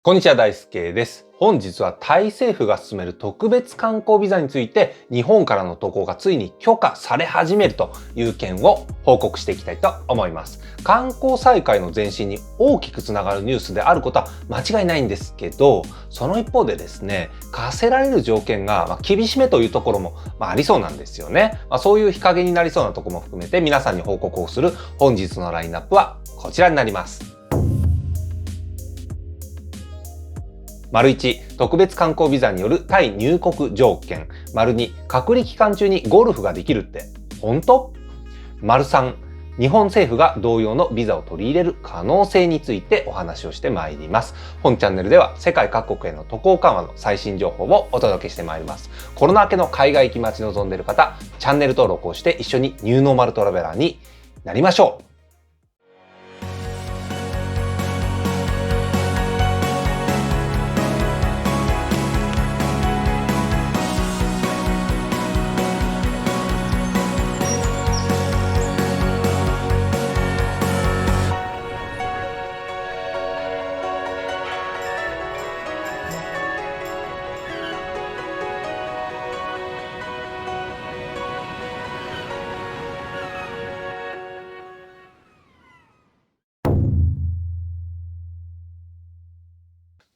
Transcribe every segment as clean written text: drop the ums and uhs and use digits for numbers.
こんにちは、大輔です。本日はタイ政府が進める特別観光ビザについて日本からの渡航がついに許可され始めるという件を報告していきたいと思います。観光再開の前進に大きくつながるニュースであることは間違いないんですけど、その一方でですね、課せられる条件が厳しめというところもありそうなんですよね。そういう日陰になりそうなところも含めて皆さんに報告をする本日のラインナップはこちらになります。1、特別観光ビザによるタイ入国条件。2、隔離期間中にゴルフができるって本当？3、日本政府が同様のビザを取り入れる可能性についてお話をしてまいります。本チャンネルでは世界各国への渡航緩和の最新情報をお届けしてまいります。コロナ明けの海外行き待ち望んでいる方、チャンネル登録をして一緒にニューノーマルトラベラーになりましょう。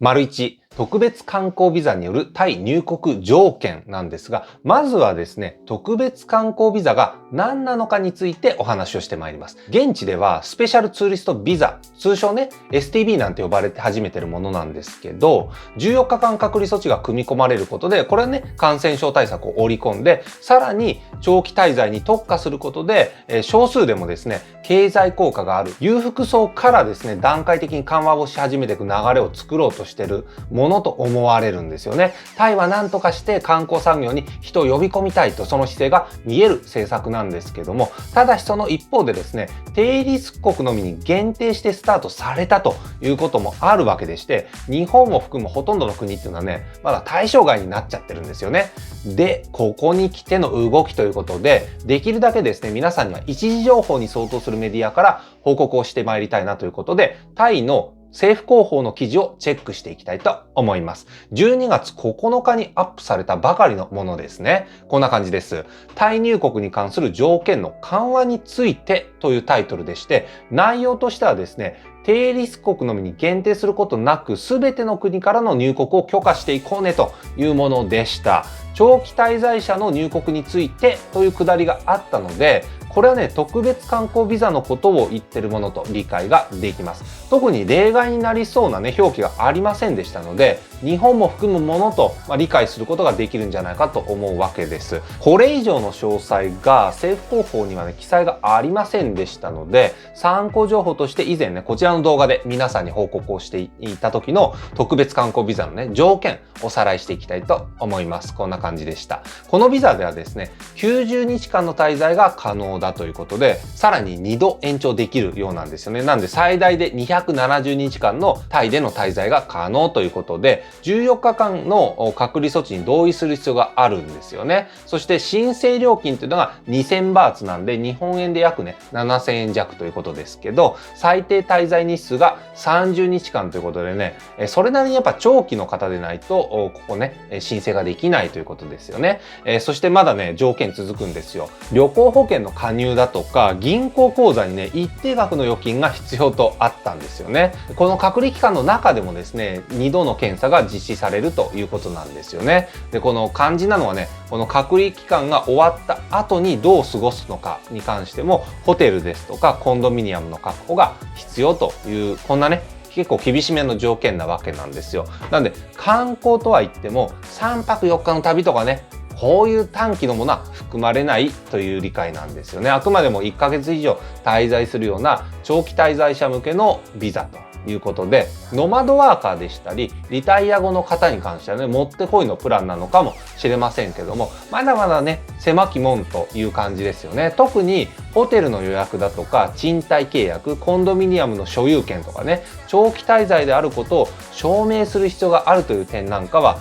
1、特別観光ビザによるタイ入国条件なんですが、まずはですね、特別観光ビザが何なのかについてお話をしてまいります。現地ではスペシャルツーリストビザ、通称ね、STB なんて呼ばれて始めてるものなんですけど、14日間隔離措置が組み込まれることで、これはね、感染症対策を織り込んで、さらに長期滞在に特化することで、少数でもですね、経済効果がある裕福層からですね、段階的に緩和をし始めていく流れを作ろうとしているものと思われるんですよね。タイは何とかして観光産業に人を呼び込みたいと、その姿勢が見える政策なんですけども、ただしその一方でですね、低リスク国のみに限定してスタートされたということもあるわけでして、日本を含むほとんどの国っていうのはね、まだ対象外になっちゃってるんですよね。で、ここに来ての動きということで、できるだけですね、皆さんには一時情報に相当するメディアから報告をしてまいりたいなということで、タイの政府広報の記事をチェックしていきたいと思います。12月9日にアップされたばかりのものですね。こんな感じです。タイ入国に関する条件の緩和についてというタイトルでして、内容としてはですね、低リスク国のみに限定することなく、すべての国からの入国を許可していこうねというものでした。長期滞在者の入国についてというくだりがあったので、これはね、特別観光ビザのことを言ってるものと理解ができます。特に例外になりそうなね、表記がありませんでしたので、日本も含むものと理解することができるんじゃないかと思うわけです。これ以上の詳細が政府広報にはね、記載がありませんでしたので、参考情報として以前ね、こちらの動画で皆さんに報告をしていた時の特別観光ビザのね、条件おさらいしていきたいと思います。こんな感じでした。このビザではですね、90日間の滞在が可能だということで、さらに2度延長できるようなんですよね。なんで最大で270日間のタイでの滞在が可能ということで、14日間の隔離措置に同意する必要があるんですよね。そして申請料金というのが2000バーツなんで、日本円で約ね、7000円弱ということですけど、最低滞在日数が30日間ということでね、それなりにやっぱ長期の方でないと、ここね、申請ができないということですよね。そしてまだね、条件続くんですよ。旅行保険の加入だとか、銀行口座にね、一定額の預金が必要とあったんですよね。この隔離期間の中でもですね、2度の検査が実施されるということなんですよね。で、この肝心なのはね、この隔離期間が終わった後にどう過ごすのかに関しても、ホテルですとかコンドミニアムの確保が必要という、こんなね、結構厳しめの条件なわけなんですよ。なんで観光とは言っても3泊4日の旅とかね、こういう短期のものは含まれないという理解なんですよね。あくまでも1ヶ月以上滞在するような長期滞在者向けのビザということで、ノマドワーカーでしたりリタイア後の方に関してはね、もってこいのプランなのかもしれませんけども、まだまだね、狭き門という感じですよね。特にホテルの予約だとか賃貸契約、コンドミニアムの所有権とかね、長期滞在であることを証明する必要があるという点なんかは、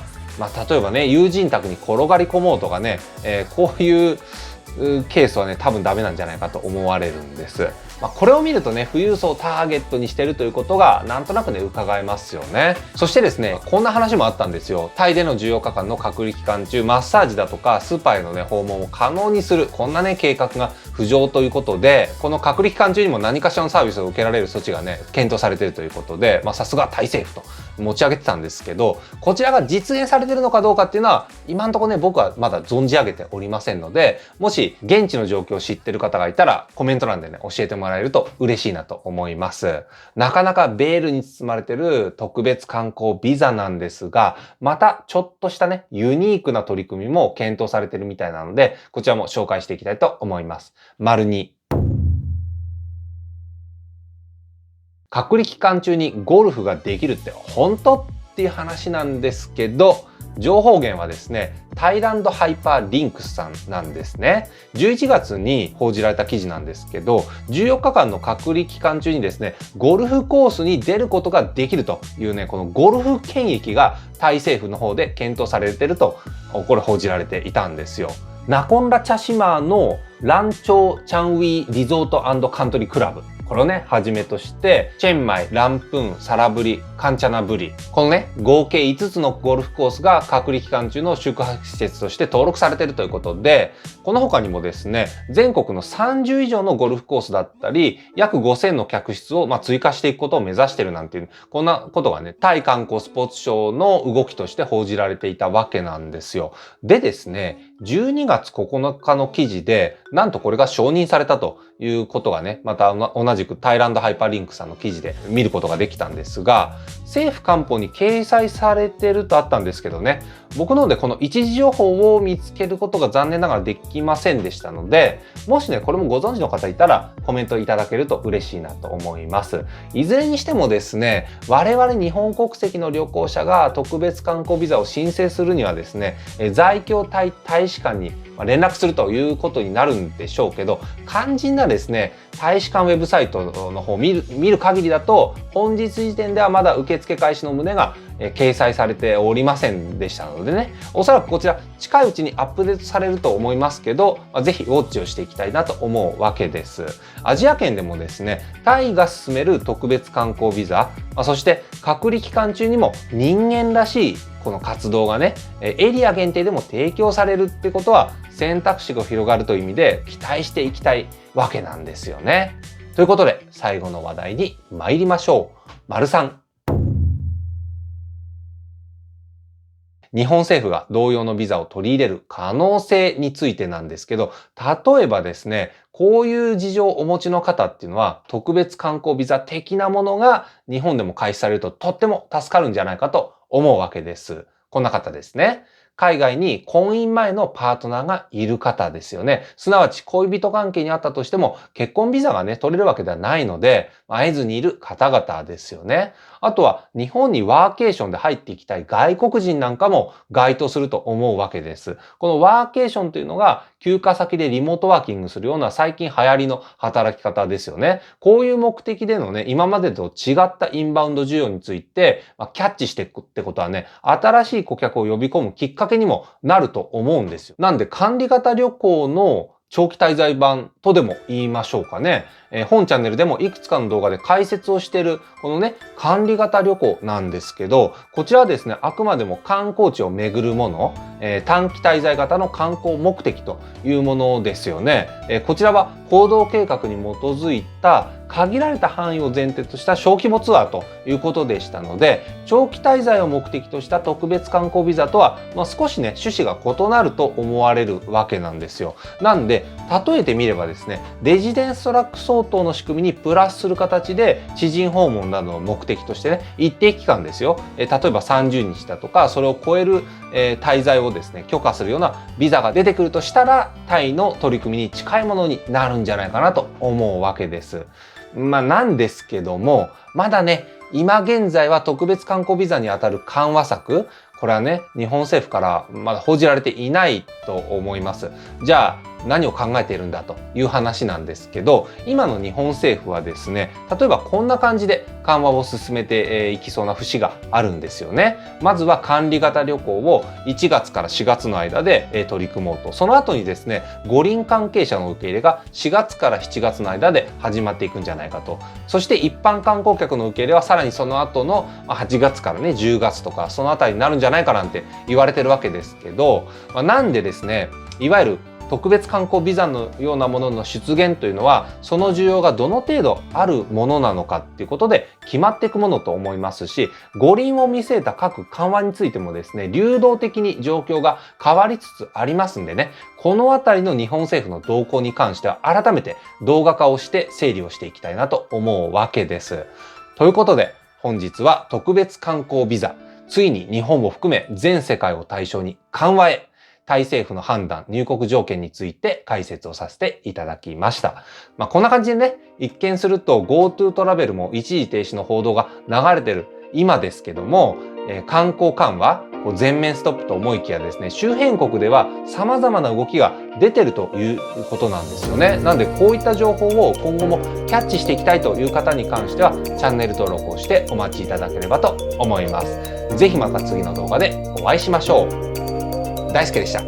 例えばね、友人宅に転がり込もうとかね、こういうケースはね、多分ダメなんじゃないかと思われるんです。これを見るとね、富裕層をターゲットにしてるということがなんとなくね、伺えますよね。そしてですね、こんな話もあったんですよ。タイでの14日間の隔離期間中、マッサージだとかスーパーへのね、訪問を可能にする、こんなね、計画が浮上ということで、この隔離期間中にも何かしらのサービスを受けられる措置がね、検討されているということで、さすがタイ政府と持ち上げてたんですけど、こちらが実現されているのかどうかっていうのは、今のところね、僕はまだ存じ上げておりませんので、もし現地の状況を知ってる方がいたら、コメント欄でね、教えてもらえると嬉しいなと思います。なかなかベールに包まれている特別観光ビザなんですが、またちょっとしたね、ユニークな取り組みも検討されているみたいなので、こちらも紹介していきたいと思います。丸2。隔離期間中にゴルフができるって本当っていう話なんですけど、情報源はですね、タイランドハイパーリンクスさんなんですね。11月に報じられた記事なんですけど、14日間の隔離期間中にですね、ゴルフコースに出ることができるというね、このゴルフ検疫がタイ政府の方で検討されていると、これ報じられていたんですよ。ナコンラチャシマーのランチョーチャンウィリゾート&カントリークラブ。これをね、はじめとして、チェンマイ、ランプン、サラブリ、カンチャナブリ。このね、合計5つのゴルフコースが隔離期間中の宿泊施設として登録されているということで、この他にもですね、全国の30以上のゴルフコースだったり、約5000の客室を追加していくことを目指しているなんていう、こんなことがね、タイ観光スポーツ省の動きとして報じられていたわけなんですよ。でですね、12月9日の記事で、なんとこれが承認されたということがね、また同じくタイランドハイパーリンクさんの記事で見ることができたんですが、政府官報に掲載されてるとあったんですけどね、僕のでこの一時情報を見つけることが残念ながらできませんでしたので、もしね、これもご存知の方いたらコメントいただけると嬉しいなと思います。いずれにしてもですね、我々日本国籍の旅行者が特別観光ビザを申請するにはですね、在京タイ大使館に連絡するということになるんでしょうけど、肝心なですね、大使館ウェブサイトの方を見る限りだと、本日時点ではまだ受付開始の旨が掲載されておりませんでしたのでね、おそらくこちら近いうちにアップデートされると思いますけど、ぜひウォッチをしていきたいなと思うわけです。アジア圏でもですね、タイが進める特別観光ビザ、そして隔離期間中にも人間らしいこの活動がね、エリア限定でも提供されるってことは選択肢が広がるという意味で期待していきたいわけなんですよね。ということで最後の話題に参りましょう。丸3。日本政府が同様のビザを取り入れる可能性についてなんですけど、例えばですね、こういう事情をお持ちの方っていうのは、特別観光ビザ的なものが日本でも開始されるととっても助かるんじゃないかと思うわけです。こんな方ですね。海外に婚姻前のパートナーがいる方ですよね。すなわち恋人関係にあったとしても結婚ビザがね、取れるわけではないので、会えずにいる方々ですよね。あとは日本にワーケーションで入っていきたい外国人なんかも該当すると思うわけです。このワーケーションというのが休暇先でリモートワーキングするような最近流行りの働き方ですよね。こういう目的でのね、今までと違ったインバウンド需要について、キャッチしていくってことはね、新しい顧客を呼び込むきっかけにもなると思うんですよ。なんで管理型旅行の長期滞在版とでも言いましょうかね。本チャンネルでもいくつかの動画で解説をしているこのね、管理型旅行なんですけど、こちらはですね、あくまでも観光地を巡るもの、短期滞在型の観光目的というものですよね。こちらは行動計画に基づいた限られた範囲を前提とした小規模ツアーということでしたので、長期滞在を目的とした特別観光ビザとは、少しね、趣旨が異なると思われるわけなんですよ。なんで、例えてみればですね、レジデンストラック相当の仕組みにプラスする形で、知人訪問などの目的としてね、一定期間ですよ。例えば30日だとか、それを超える滞在をですね、許可するようなビザが出てくるとしたら、タイの取り組みに近いものになるんじゃないかなと思うわけです。なんですけども、まだね、今現在は特別観光ビザにあたる緩和策、これはね、日本政府からまだ報じられていないと思います。じゃあ、何を考えているんだという話なんですけど、今の日本政府はですね、例えばこんな感じで緩和を進めていきそうな節があるんですよね。まずは管理型旅行を1月から4月の間で取り組もうと。その後にですね、五輪関係者の受け入れが4月から7月の間で始まっていくんじゃないかと。そして一般観光客の受け入れはさらにその後の8月からね、10月とかそのあたりになるんじゃないかなんて言われてるわけですけど、なんでですね、いわゆる特別観光ビザのようなものの出現というのは、その需要がどの程度あるものなのかっていうことで決まっていくものと思いますし、五輪を見据えた各緩和についてもですね、流動的に状況が変わりつつありますんでね、このあたりの日本政府の動向に関しては改めて動画化をして整理をしていきたいなと思うわけです。ということで、本日は特別観光ビザ、ついに日本を含め全世界を対象に緩和へ、タイ政府の判断、入国条件について解説をさせていただきました。こんな感じでね、一見すると GoTo トラベルも一時停止の報道が流れてる今ですけども、観光緩和、全面ストップと思いきやですね、周辺国では様々な動きが出てるということなんですよね。なのでこういった情報を今後もキャッチしていきたいという方に関しては、チャンネル登録をしてお待ちいただければと思います。ぜひまた次の動画でお会いしましょう。大輔でした。